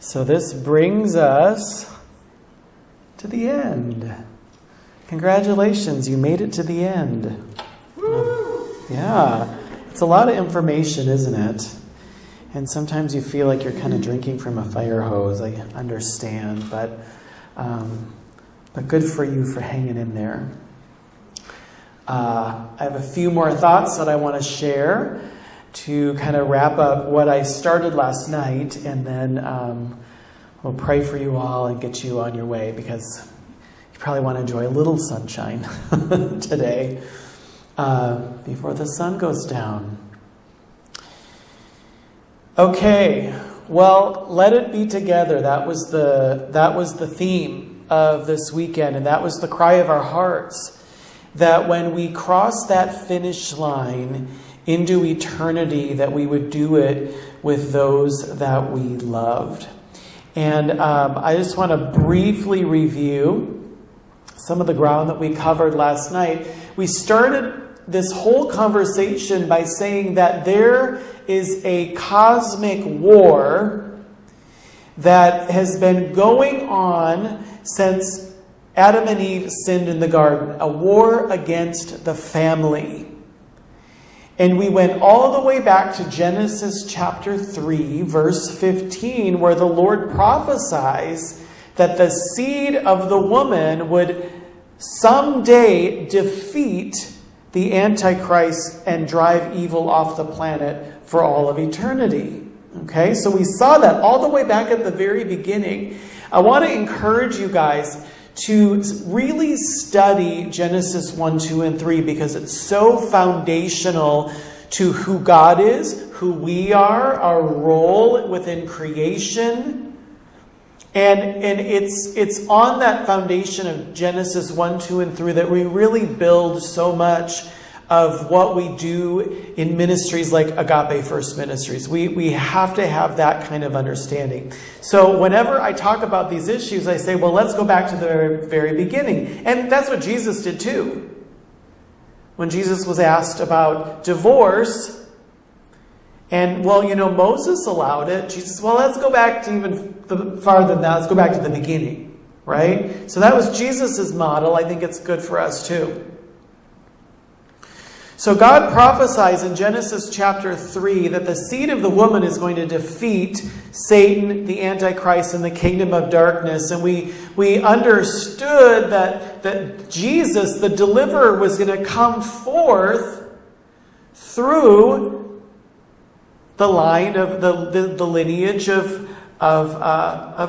So this brings us to the end. Congratulations, you made it to the end. Yeah, it's a lot of information, isn't it? And sometimes you feel like you're kind of drinking from a fire hose. I understand, but good for you for hanging in there. I have a few more thoughts that I want to share to kind of wrap up what I started last night, and then we'll pray for you all and get you on your way, because you probably want to enjoy a little sunshine today before the sun goes down. Okay, well, let it be together. That was the theme of this weekend, and that was the cry of our hearts, that when we cross that finish line into eternity, that we would do it with those that we loved. And I just want to briefly review some of the ground that we covered last night. We started this whole conversation by saying that there is a cosmic war that has been going on since Adam and Eve sinned in the garden, a war against the family. And we went all the way back to Genesis chapter 3, verse 15, where the Lord prophesies that the seed of the woman would someday defeat the Antichrist and drive evil off the planet for all of eternity. Okay, so we saw that all the way back at the very beginning. I want to encourage you guys to really study Genesis 1, 2, and 3, because it's so foundational to who God is, who we are, our role within creation. And it's on that foundation of Genesis 1, 2, and 3 that we really build so much of what we do in ministries like Agape First Ministries. We have to have that kind of understanding. So whenever I talk about these issues, I say, well, let's go back to the very beginning. And that's what Jesus did too. When Jesus was asked about divorce, and, well, Moses allowed it. Jesus, well, let's go back to even farther than that. Let's go back to the beginning, right? So that was Jesus' model. I think it's good for us too. So God prophesies in Genesis chapter 3 that the seed of the woman is going to defeat Satan, the Antichrist, and the kingdom of darkness. And we understood that Jesus, the deliverer, was going to come forth through the line of the lineage of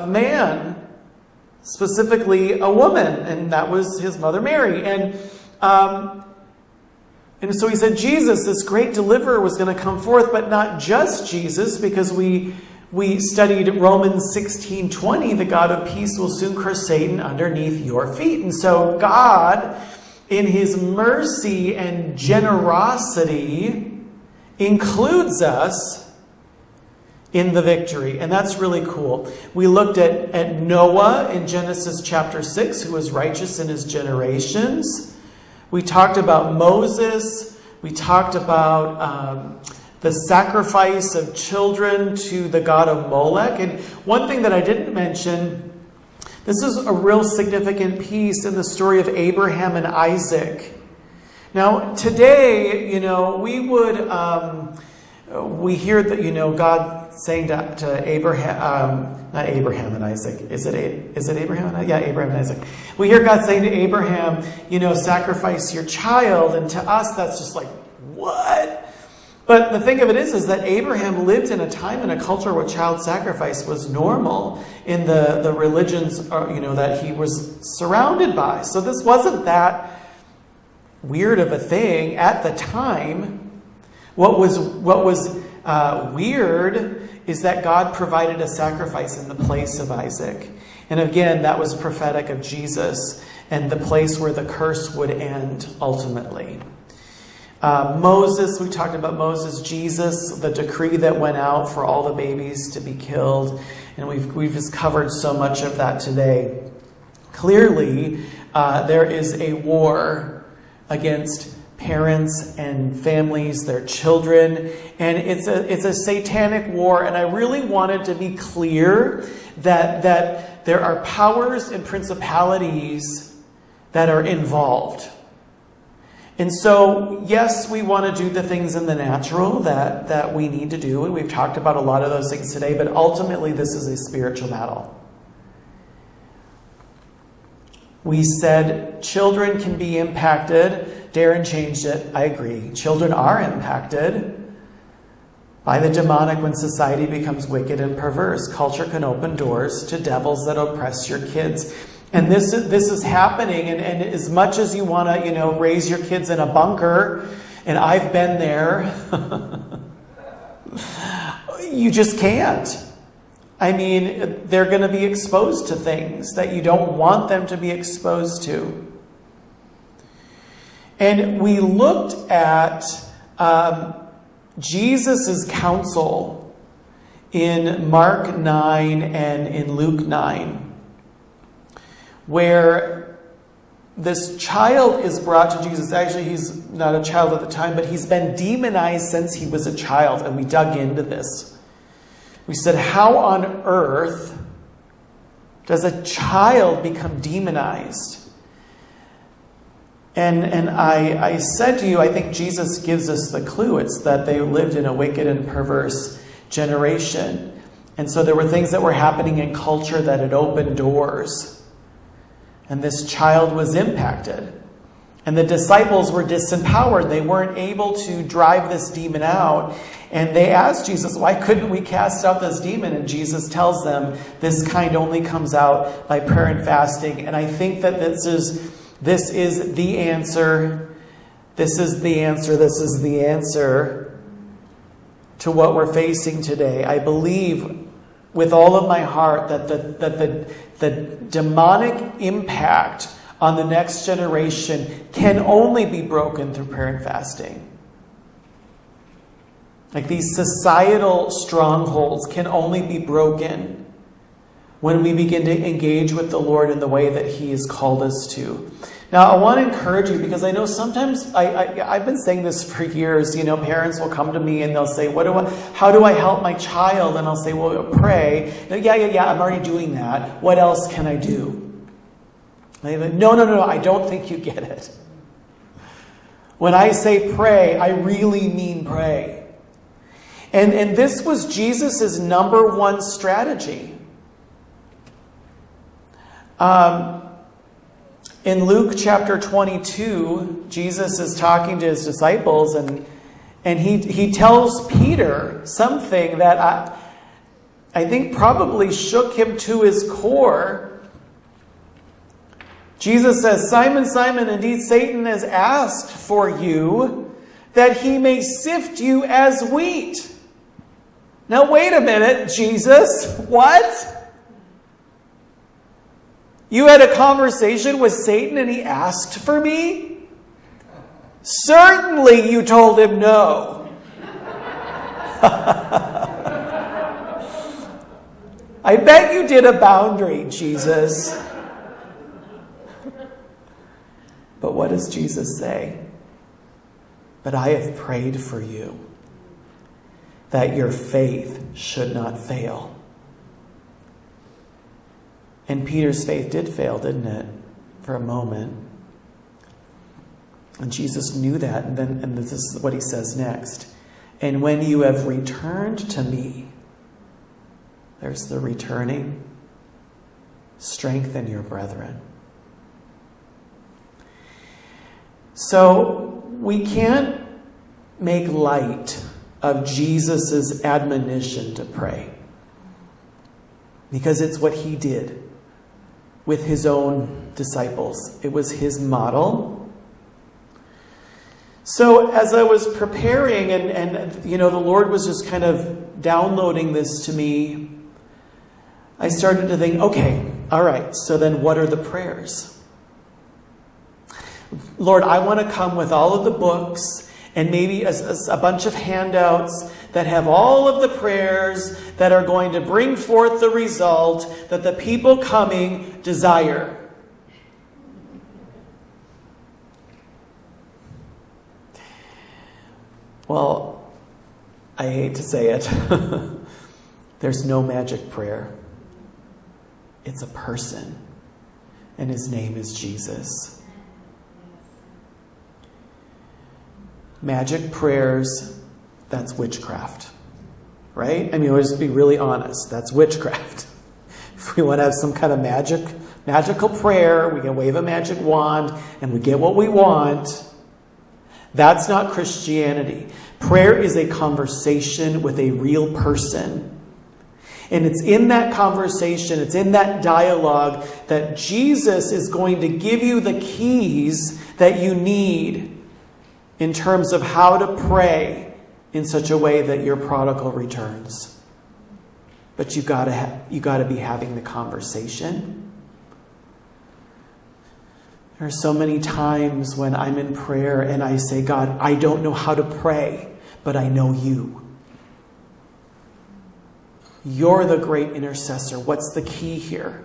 man, specifically a woman, and that was his mother Mary. And so he said Jesus, this great deliverer, was going to come forth, but not just Jesus, because we studied Romans 16:20, the God of peace will soon crush Satan underneath your feet. And so God, in his mercy and generosity, includes us in the victory. And that's really cool. We looked at Noah in Genesis chapter 6, who was righteous in his generations. We talked about Moses. We talked about the sacrifice of children to the god of Molech. And one thing that I didn't mention, this is a real significant piece in the story of Abraham and Isaac. Now, today, we hear that, God saying to Abraham, not Abraham and Isaac. Is it Abraham and Isaac? Yeah, Abraham and Isaac. We hear God saying to Abraham, sacrifice your child. And to us, that's just like, what? But the thing of it is that Abraham lived in a time and a culture where child sacrifice was normal in the religions, that he was surrounded by. So this wasn't that weird of a thing at the time. What was weird is that God provided a sacrifice in the place of Isaac. And again, that was prophetic of Jesus and the place where the curse would end ultimately. Moses, we talked about Moses, Jesus, the decree that went out for all the babies to be killed. And we've just covered so much of that today. Clearly, there is a war against parents and families, their children, and it's a satanic war. And I really wanted to be clear that there are powers and principalities that are involved. And so, yes, we want to do the things in the natural that we need to do, and we've talked about a lot of those things today, but ultimately this is a spiritual battle. We said children can be impacted. Darren changed it. I agree. Children are impacted by the demonic when society becomes wicked and perverse. Culture can open doors to devils that oppress your kids. And this is happening. And as much as you want to, raise your kids in a bunker, and I've been there, you just can't. I mean, they're going to be exposed to things that you don't want them to be exposed to. And we looked at Jesus' counsel in Mark 9 and in Luke 9, where this child is brought to Jesus. Actually, he's not a child at the time, but he's been demonized since he was a child, and we dug into this. We said, how on earth does a child become demonized? And I said to you, I think Jesus gives us the clue. It's that they lived in a wicked and perverse generation. And so there were things that were happening in culture that had opened doors. And this child was impacted. And the disciples were disempowered. They weren't able to drive this demon out. And they asked Jesus, why couldn't we cast out this demon? And Jesus tells them, this kind only comes out by prayer and fasting. And I think that this is the answer. This is the answer. This is the answer to what we're facing today. I believe with all of my heart that the demonic impact on the next generation can only be broken through prayer and fasting. Like these societal strongholds can only be broken when we begin to engage with the Lord in the way that He has called us to. Now, I want to encourage you, because I know sometimes I've been saying this for years. Parents will come to me and they'll say, how do I help my child? And I'll say, well, pray. Yeah, I'm already doing that. What else can I do? And they're like, no, I don't think you get it. When I say pray, I really mean pray. And this was Jesus' number one strategy. In Luke chapter 22, Jesus is talking to his disciples, and he tells Peter something that I think probably shook him to his core. Jesus says, Simon, Simon, indeed Satan has asked for you that he may sift you as wheat. Now wait a minute, Jesus, what? You had a conversation with Satan and he asked for me? Certainly you told him no. I bet you did a boundary, Jesus. But what does Jesus say? But I have prayed for you, that your faith should not fail. And Peter's faith did fail, didn't it? For a moment. And Jesus knew that. And this is what he says next. And when you have returned to me, there's the returning, strengthen your brethren. So we can't make light of Jesus' admonition to pray, because it's what he did with his own disciples. It was his model. So as I was preparing and the Lord was just kind of downloading this to me, I started to think, okay, all right, so then what are the prayers? Lord, I want to come with all of the books and maybe a bunch of handouts that have all of the prayers that are going to bring forth the result that the people coming desire. Well, I hate to say it. There's no magic prayer. It's a person, and his name is Jesus. Magic prayers, that's witchcraft, right? I mean, let's just be really honest. That's witchcraft. If we want to have some kind of magical prayer, we can wave a magic wand and we get what we want. That's not Christianity. Prayer is a conversation with a real person. And it's in that conversation, it's in that dialogue that Jesus is going to give you the keys that you need in terms of how to pray in such a way that your prodigal returns. But you got to be having the conversation. There are so many times when I'm in prayer and I say, God, I don't know how to pray, but I know you. You're the great intercessor. What's the key here?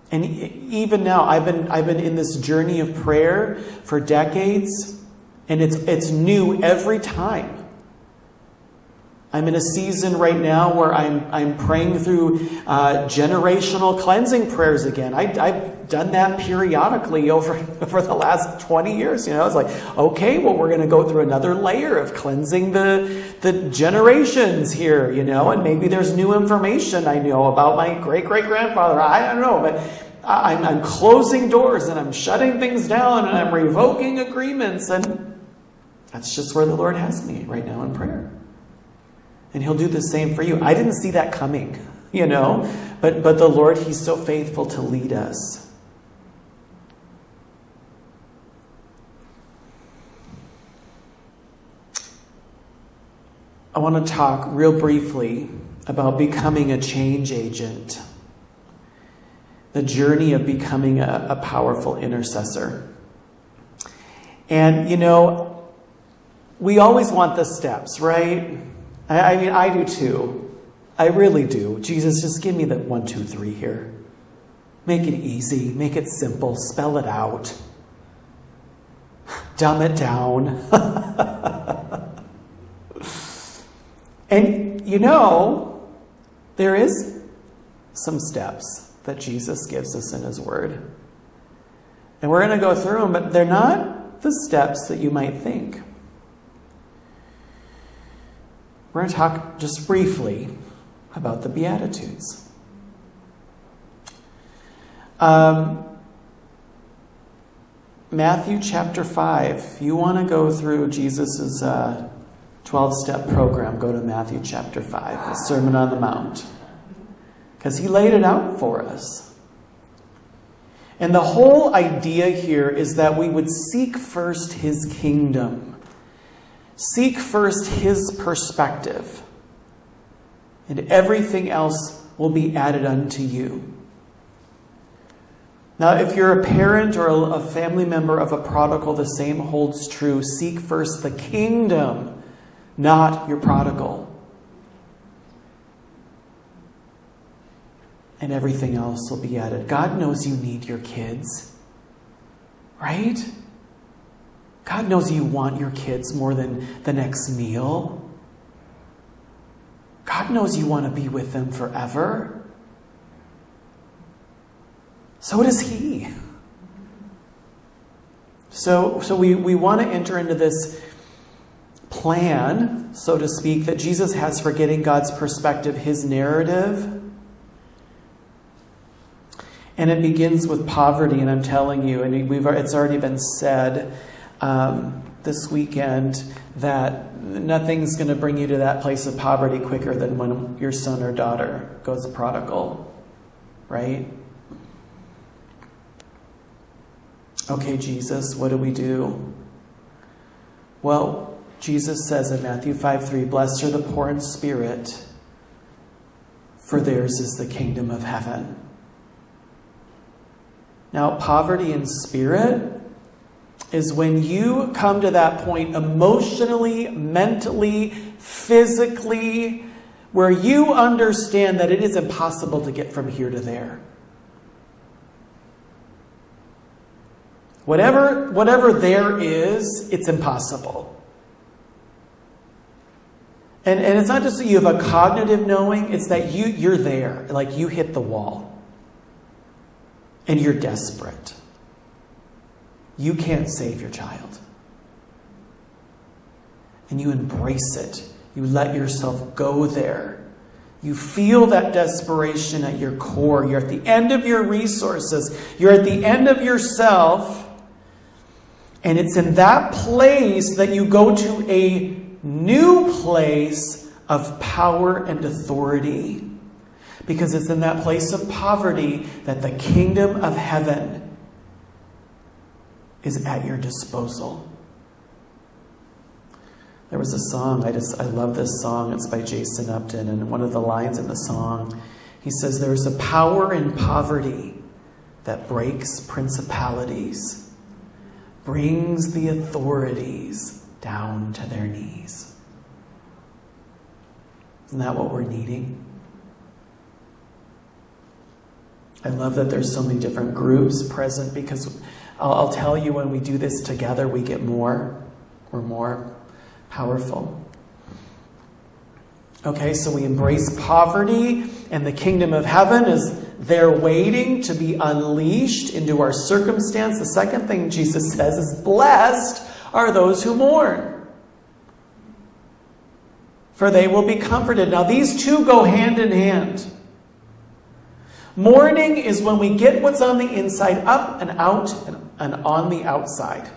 And even now, I've been in this journey of prayer for decades, and it's new every time. I'm in a season right now where I'm praying through generational cleansing prayers again. I've done that periodically over the last 20 years. It's like, okay, well, we're going to go through another layer of cleansing the generations here, and maybe there's new information I know about my great-great-grandfather. I don't know, but I'm closing doors and I'm shutting things down and I'm revoking agreements, and that's just where the Lord has me right now in prayer. And he'll do the same for you. I didn't see that coming, but the Lord, he's so faithful to lead us. I want to talk real briefly about becoming a change agent. The journey of becoming a powerful intercessor. And, we always want the steps, right? I mean, I do too. I really do. Jesus, just give me the 1, 2, 3 here. Make it easy. Make it simple. Spell it out. Dumb it down. And, there is some steps that Jesus gives us in his word. And we're going to go through them, but they're not the steps that you might think. We're going to talk just briefly about the Beatitudes. Matthew chapter 5. If you want to go through Jesus' 12-step program, go to Matthew chapter 5, the Sermon on the Mount. Because he laid it out for us. And the whole idea here is that we would seek first his kingdom. Seek first his perspective, and everything else will be added unto you. Now, if you're a parent or a family member of a prodigal, the same holds true. Seek first the kingdom, not your prodigal. And everything else will be added. God knows you need your kids, right? God knows you want your kids more than the next meal. God knows you want to be with them forever. So does he. So we want to enter into this plan, so to speak, that Jesus has for getting God's perspective, his narrative. And it begins with poverty, and I'm telling you, and it's already been said this weekend that nothing's going to bring you to that place of poverty quicker than when your son or daughter goes prodigal, right? Okay, Jesus, what do we do? Well, Jesus says in Matthew 5:3, "Blessed are the poor in spirit, for theirs is the kingdom of heaven." Now, poverty in spirit is when you come to that point emotionally, mentally, physically, where you understand that it is impossible to get from here to there. Whatever there is, it's impossible. And it's not just that you have a cognitive knowing, it's that you're there. Like you hit the wall. And you're desperate. You can't save your child. And you embrace it. You let yourself go there. You feel that desperation at your core. You're at the end of your resources. You're at the end of yourself. And it's in that place that you go to a new place of power and authority. Because it's in that place of poverty that the kingdom of heaven is at your disposal. There was a song, I love this song. It's by Jason Upton. And one of the lines in the song, he says, "There's a power in poverty that breaks principalities, brings the authorities down to their knees." Isn't that what we're needing? I love that there's so many different groups present, because I'll tell you, when we do this together, we get more. We're more powerful. Okay, so we embrace poverty, and the kingdom of heaven is there waiting to be unleashed into our circumstance. The second thing Jesus says is, "Blessed are those who mourn, for they will be comforted." Now, these two go hand in hand. Mourning is when we get what's on the inside up and out and on the outside.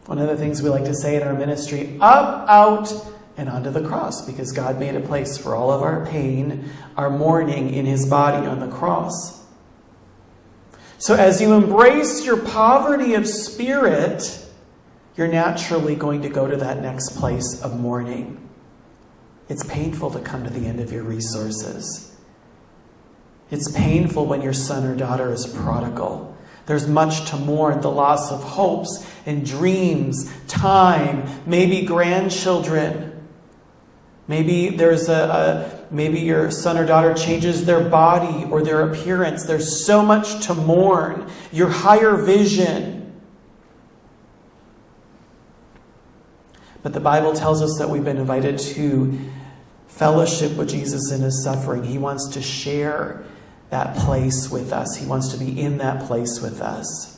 One of the things we like to say in our ministry, up, out, and onto the cross, because God made a place for all of our pain, our mourning in his body on the cross. So as you embrace your poverty of spirit, you're naturally going to go to that next place of mourning. It's painful to come to the end of your resources. It's painful when your son or daughter is prodigal. There's much to mourn, the loss of hopes and dreams, time, maybe grandchildren. Maybe maybe your son or daughter changes their body or their appearance. There's so much to mourn. Your higher vision. But the Bible tells us that we've been invited to fellowship with Jesus in his suffering. He wants to share that place with us. He wants to be in that place with us.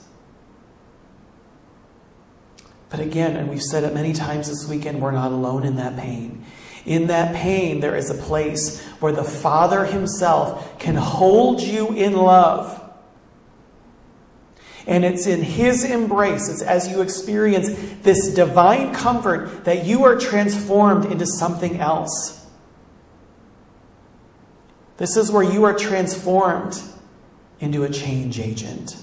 But again, and we've said it many times this weekend, we're not alone in that pain. In that pain, there is a place where the Father himself can hold you in love. And it's in his embrace, it's as you experience this divine comfort, that you are transformed into something else. This is where you are transformed into a change agent.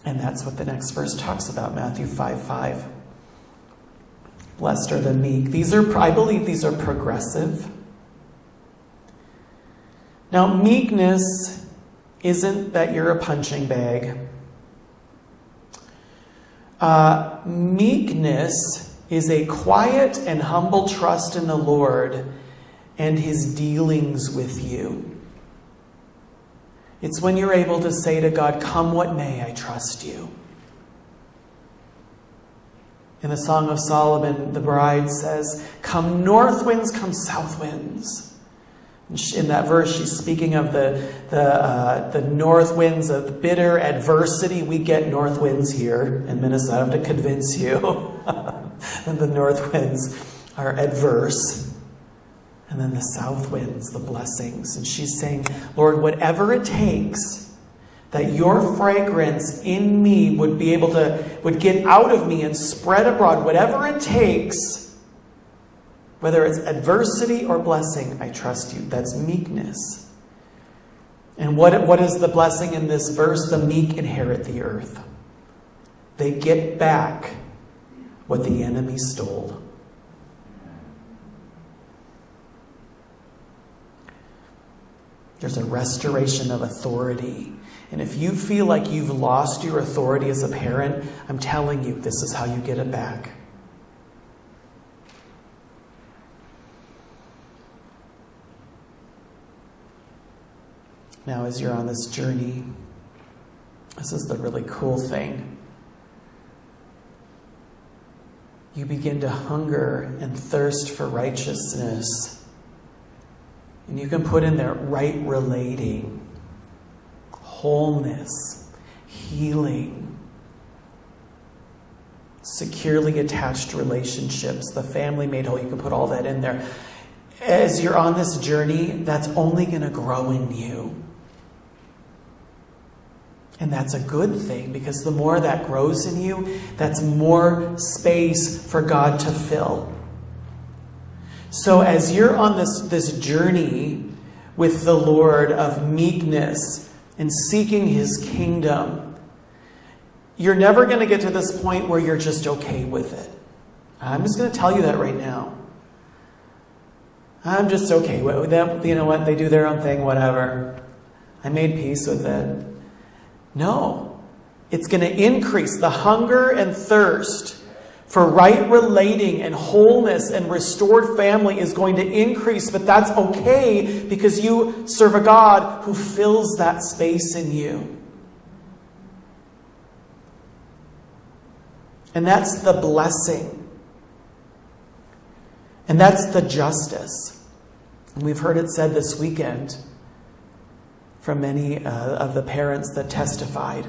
And that's what the next verse talks about, Matthew 5:5. Blessed are the meek. I believe these are progressive. Now, meekness isn't that you're a punching bag. Meekness is a quiet and humble trust in the Lord and his dealings with you. It's when you're able to say to God, "Come what may, I trust you." In the Song of Solomon, the bride says, "Come north winds, come south winds." In that verse, she's speaking of the north winds of bitter adversity. We get north winds here in Minnesota. I have to convince you. And the north winds are adverse. And then the south winds, the blessings. And she's saying, "Lord, whatever it takes that your fragrance in me would get out of me and spread abroad, whatever it takes, whether it's adversity or blessing, I trust you." That's meekness. And what is the blessing in this verse? The meek inherit the earth. They get back what the enemy stole. There's a restoration of authority. And if you feel like you've lost your authority as a parent, I'm telling you, this is how you get it back. Now, as you're on this journey, This is the really cool thing. You begin to hunger and thirst for righteousness. And you can put in there right relating, wholeness, healing, securely attached relationships, the family made whole. You can put all that in there. As you're on this journey, that's only going to grow in you. And that's a good thing, because the more that grows in you, that's more space for God to fill. So as you're on this journey with the Lord of meekness and seeking His kingdom, you're never going to get to this point where you're just okay with it. I'm just going to tell you that right now. I'm just okay with them. You know what? They do their own thing, whatever. I made peace with it. No. It's going to increase. The hunger and thirst for right relating and wholeness and restored family is going to increase, but that's okay because you serve a God who fills that space in you. And that's the blessing. And that's the justice. And we've heard it said this weekend from many of the parents that testified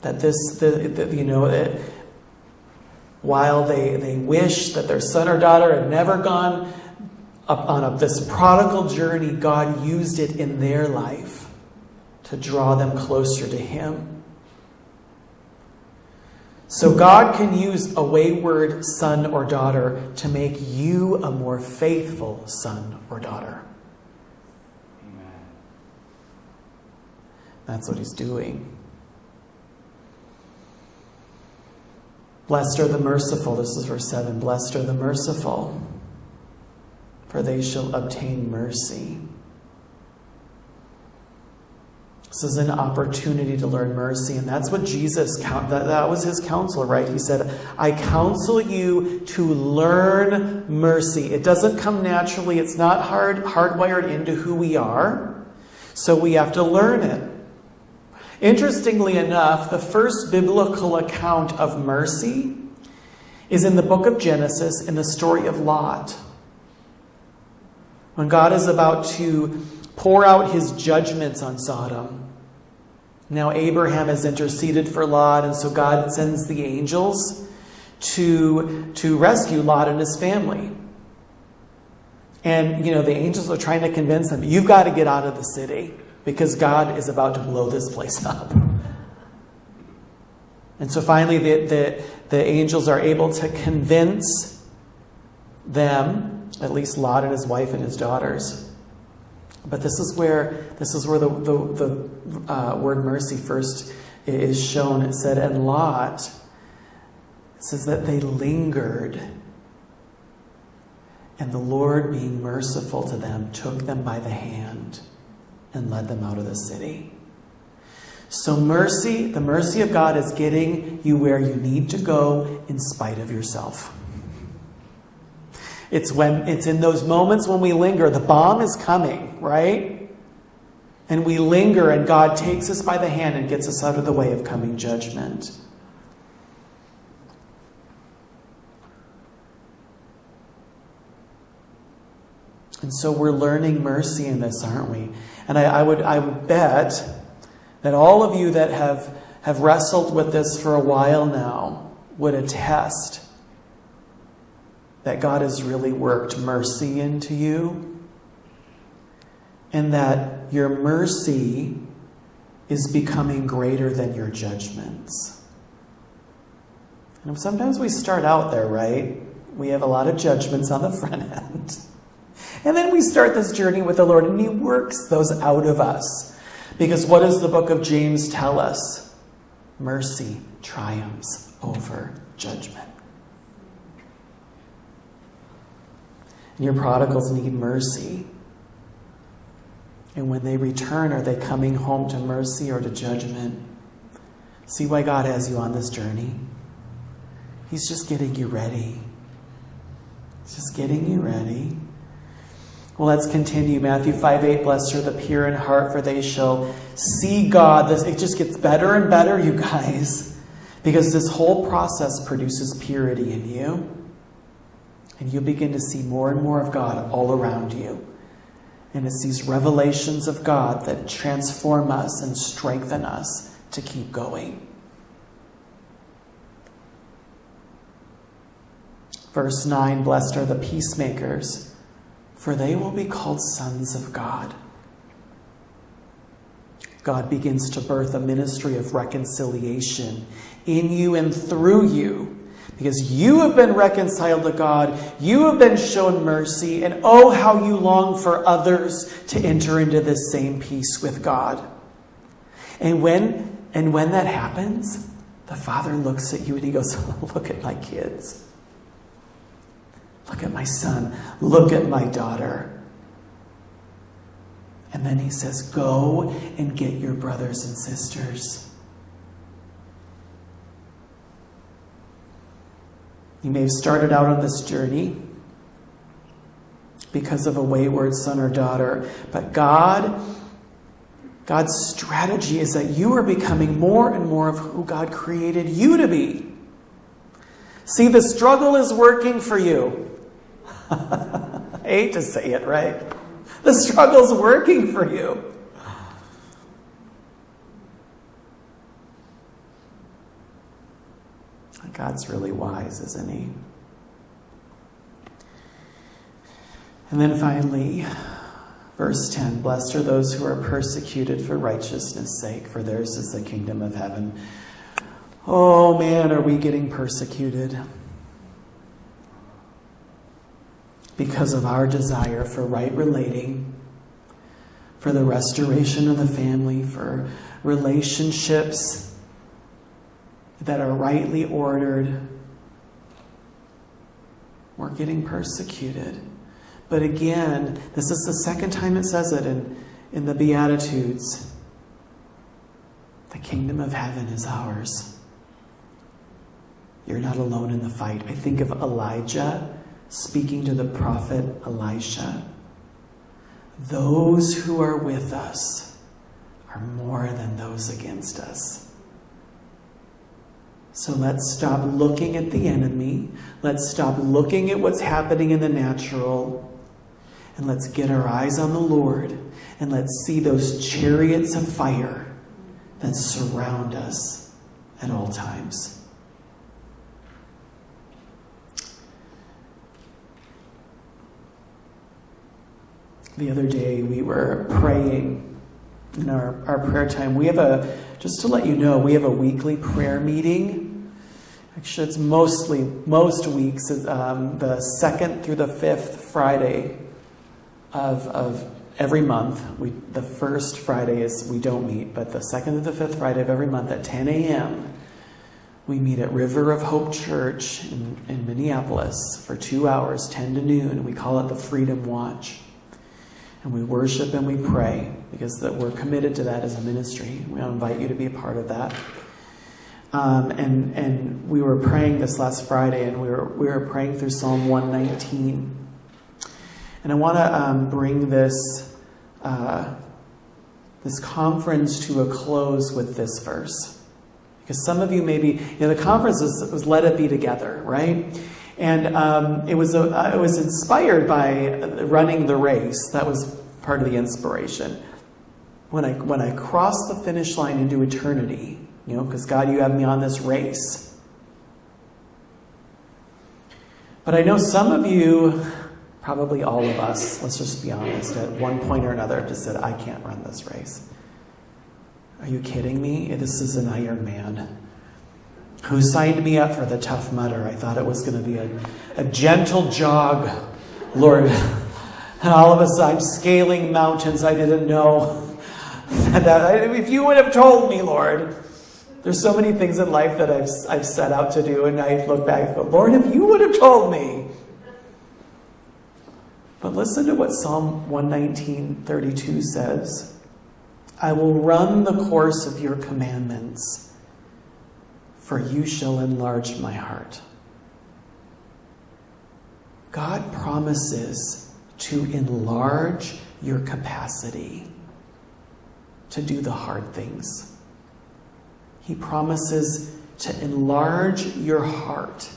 that while they wish that their son or daughter had never gone up on this prodigal journey, God used it in their life to draw them closer to Him. So God can use a wayward son or daughter to make you a more faithful son or daughter. Amen. That's what He's doing. Blessed are the merciful. This is verse 7. Blessed are the merciful, for they shall obtain mercy. This is an opportunity to learn mercy. And that's what Jesus, that was His counsel, right? He said, I counsel you to learn mercy. It doesn't come naturally. It's not hardwired into who we are. So we have to learn it. Interestingly enough, the first biblical account of mercy is in the book of Genesis in the story of Lot. When God is about to pour out His judgments on Sodom. Now Abraham has interceded for Lot, and so God sends the angels to rescue Lot and his family. And, the angels are trying to convince them, you've got to get out of the city because God is about to blow this place up. And so finally the angels are able to convince them, at least Lot and his wife and his daughters. But this is where the word mercy first is shown. It said, and Lot, it says that they lingered. And the Lord, being merciful to them, took them by the hand and led them out of the city. So mercy, the mercy of God is getting you where you need to go in spite of yourself. It's in those moments when we linger. The bomb is coming, right? And we linger, and God takes us by the hand and gets us out of the way of coming judgment. And so we're learning mercy in this, aren't we? And I would bet that all of you that have wrestled with this for a while now would attest that God has really worked mercy into you, and that your mercy is becoming greater than your judgments. And sometimes we start out there, right? We have a lot of judgments on the front end. And then we start this journey with the Lord, and He works those out of us. Because what does the book of James tell us? Mercy triumphs over judgment. And your prodigals need mercy. And when they return, are they coming home to mercy or to judgment? See why God has you on this journey? He's just getting you ready. He's just getting you ready. Well, let's continue. Matthew 5:8, blessed are the pure in heart, for they shall see God. It just gets better and better, you guys, because this whole process produces purity in you. And you begin to see more and more of God all around you. And it's these revelations of God that transform us and strengthen us to keep going. Verse 9, blessed are the peacemakers, for they will be called sons of God. God begins to birth a ministry of reconciliation in you and through you, because you have been reconciled to God, you have been shown mercy, and oh, how you long for others to enter into this same peace with God. And when that happens, the Father looks at you and he goes, look at my kids. Look at my son. Look at my daughter. And then he says, go and get your brothers and sisters. You may have started out on this journey because of a wayward son or daughter, but God's strategy is that you are becoming more and more of who God created you to be. See, the struggle is working for you. I hate to say it, right? The struggle's working for you. God's really wise, isn't he? And then finally, verse 10, blessed are those who are persecuted for righteousness' sake, for theirs is the kingdom of heaven. Oh man, are we getting persecuted? Because of our desire for right relating, for the restoration of the family, for relationships that are rightly ordered. We're getting persecuted. But again, this is the second time it says it in the Beatitudes. The kingdom of heaven is ours. You're not alone in the fight. I think of Elijah speaking to the prophet Elisha. Those who are with us are more than those against us. So let's stop looking at the enemy. Let's stop looking at what's happening in the natural. And let's get our eyes on the Lord. And let's see those chariots of fire that surround us at all times. The other day we were praying in our prayer time. We have just to let you know, we have a weekly prayer meeting. Actually, it's most weeks, the 2nd through the 5th Friday of every month. The first Friday is we don't meet, but the 2nd to the 5th Friday of every month at 10 a.m. we meet at River of Hope Church in Minneapolis for 2 hours, 10 to noon. We call it the Freedom Watch. And we worship and we pray because we're committed to that as a ministry. We invite you to be a part of that. And we were praying this last Friday, and we were praying through Psalm 119. And I want to bring this conference to a close with this verse, because some of you maybe the conference was "Let It Be Together," right? And it was inspired by running the race. That was part of the inspiration. When I cross the finish line into eternity, because God, you have me on this race. But I know some of you, probably all of us, let's just be honest, at one point or another just said, I can't run this race. Are you kidding me? This is an Iron Man. Who signed me up for the Tough Mudder? I thought it was going to be a gentle jog, Lord. And all of a sudden, I'm scaling mountains I didn't know. If you would have told me, Lord. There's so many things in life that I've set out to do, and I look back and go, Lord, if you would have told me. But listen to what Psalm 119:32 says. I will run the course of your commandments, for you shall enlarge my heart. God promises to enlarge your capacity to do the hard things. He promises to enlarge your heart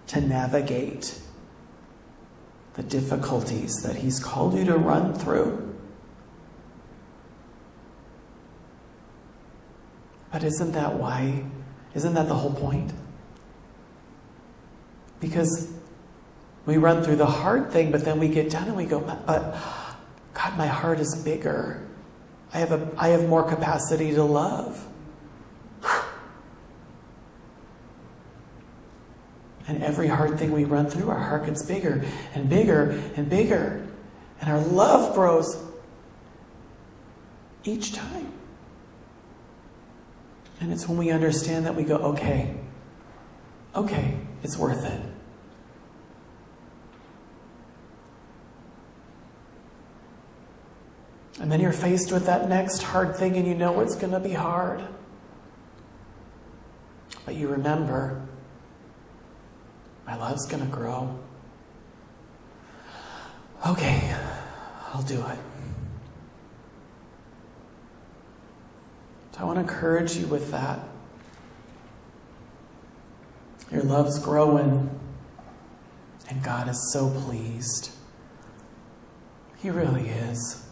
to navigate the difficulties that He's called you to run through. But isn't that why? Isn't that the whole point? Because we run through the hard thing, but then we get done and we go, but God, my heart is bigger. I have more capacity to love. And every hard thing we run through, our heart gets bigger and bigger and bigger. And our love grows each time. And it's when we understand that we go, okay, it's worth it. And then you're faced with that next hard thing and you know it's going to be hard. But you remember, my love's going to grow. Okay, I'll do it. So I want to encourage you with that. Your love's growing, and God is so pleased. He really is.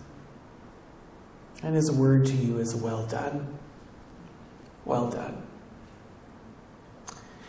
And His word to you is well done. Well done.